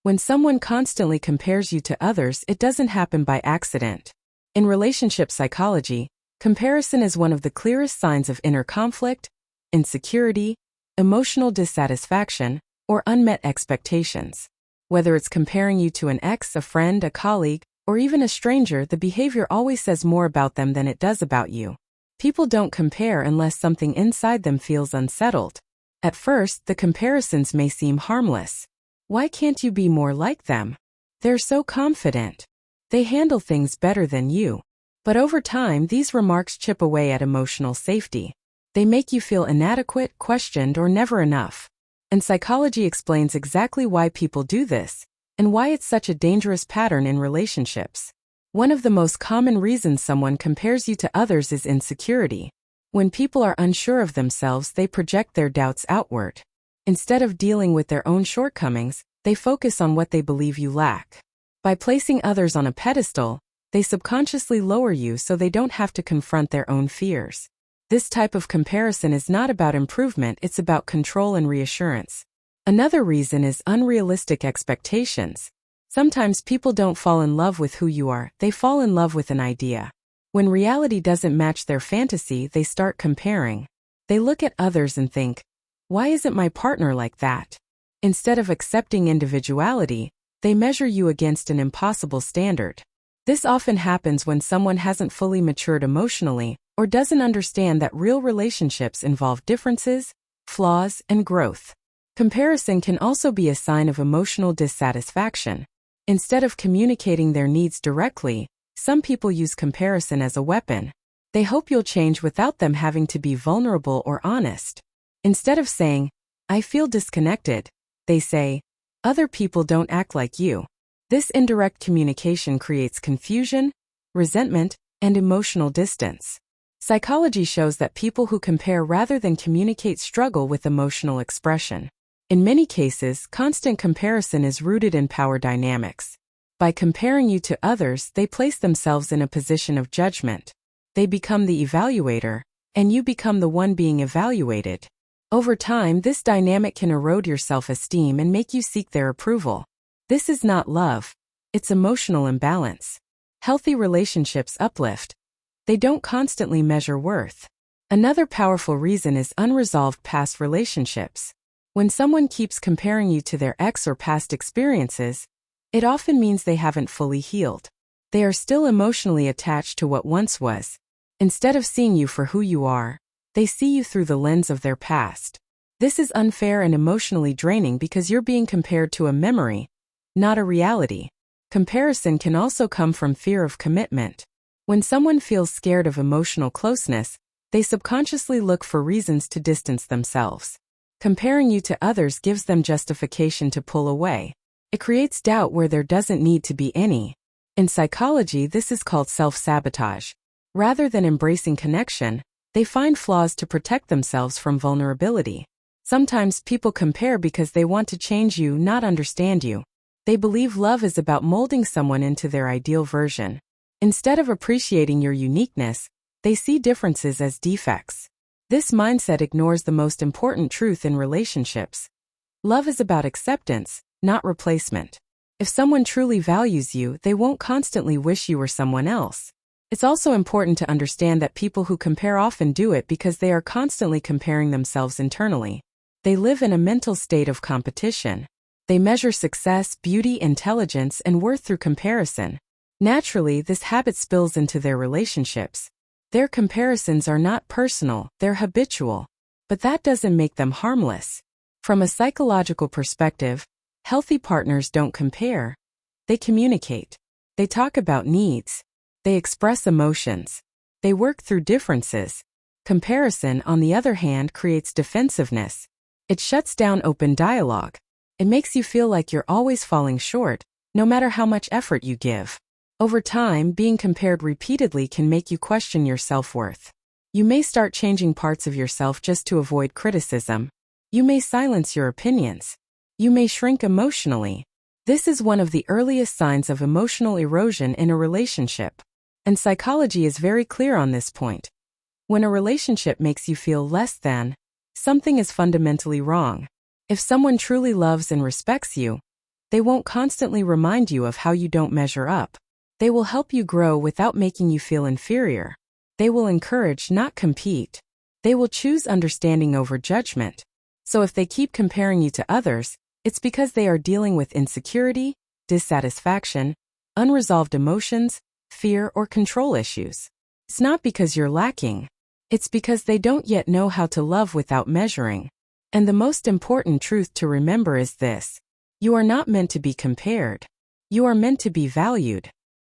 When someone constantly compares you to others, it doesn't happen by accident. In relationship psychology, comparison is one of the clearest signs of inner conflict, insecurity, emotional dissatisfaction, or unmet expectations. Whether it's comparing you to an ex, a friend, a colleague, or even a stranger, the behavior always says more about them than it does about you. People don't compare unless something inside them feels unsettled. At first, the comparisons may seem harmless. Why can't you be more like them? They're so confident. They handle things better than you. But over time, these remarks chip away at emotional safety. They make you feel inadequate, questioned, or never enough. And psychology explains exactly why people do this, and why it's such a dangerous pattern in relationships. One of the most common reasons someone compares you to others is insecurity. When people are unsure of themselves, they project their doubts outward. Instead of dealing with their own shortcomings, they focus on what they believe you lack. By placing others on a pedestal, they subconsciously lower you so they don't have to confront their own fears. This type of comparison is not about improvement, it's about control and reassurance. Another reason is unrealistic expectations. Sometimes people don't fall in love with who you are, they fall in love with an idea. When reality doesn't match their fantasy, they start comparing. They look at others and think, why isn't my partner like that? Instead of accepting individuality, they measure you against an impossible standard. This often happens when someone hasn't fully matured emotionally or doesn't understand that real relationships involve differences, flaws, and growth. Comparison can also be a sign of emotional dissatisfaction. Instead of communicating their needs directly, some people use comparison as a weapon. They hope you'll change without them having to be vulnerable or honest. Instead of saying, I feel disconnected, they say, other people don't act like you. This indirect communication creates confusion, resentment, and emotional distance. Psychology shows that people who compare rather than communicate struggle with emotional expression. In many cases, constant comparison is rooted in power dynamics. By comparing you to others, they place themselves in a position of judgment. They become the evaluator, and you become the one being evaluated. Over time, this dynamic can erode your self-esteem and make you seek their approval. This is not love. It's emotional imbalance. Healthy relationships uplift. They don't constantly measure worth. Another powerful reason is unresolved past relationships. When someone keeps comparing you to their ex or past experiences, it often means they haven't fully healed. They are still emotionally attached to what once was. Instead of seeing you for who you are, they see you through the lens of their past. This is unfair and emotionally draining because you're being compared to a memory, not a reality. Comparison can also come from fear of commitment. When someone feels scared of emotional closeness, they subconsciously look for reasons to distance themselves. Comparing you to others gives them justification to pull away. It creates doubt where there doesn't need to be any. In psychology, this is called self-sabotage. Rather than embracing connection, they find flaws to protect themselves from vulnerability. Sometimes people compare because they want to change you, not understand you. They believe love is about molding someone into their ideal version. Instead of appreciating your uniqueness, they see differences as defects. This mindset ignores the most important truth in relationships. Love is about acceptance, not replacement. If someone truly values you, they won't constantly wish you were someone else. It's also important to understand that people who compare often do it because they are constantly comparing themselves internally. They live in a mental state of competition. They measure success, beauty, intelligence, and worth through comparison. Naturally, this habit spills into their relationships. Their comparisons are not personal, they're habitual. But that doesn't make them harmless. From a psychological perspective, healthy partners don't compare. They communicate. They talk about needs. They express emotions. They work through differences. Comparison, on the other hand, creates defensiveness. It shuts down open dialogue. It makes you feel like you're always falling short, no matter how much effort you give. Over time, being compared repeatedly can make you question your self-worth. You may start changing parts of yourself just to avoid criticism. You may silence your opinions. You may shrink emotionally. This is one of the earliest signs of emotional erosion in a relationship. And psychology is very clear on this point. When a relationship makes you feel less than, something is fundamentally wrong. If someone truly loves and respects you, They won't constantly remind you of how you don't measure up. They will help you grow without making you feel inferior. They will encourage, not compete. They will choose understanding over judgment. So if they keep comparing you to others, it's because they are dealing with insecurity, dissatisfaction, unresolved emotions, fear, or control issues. It's not because you're lacking. It's because they don't yet know how to love without measuring. And the most important truth to remember is this: you are not meant to be compared. You are meant to be valued.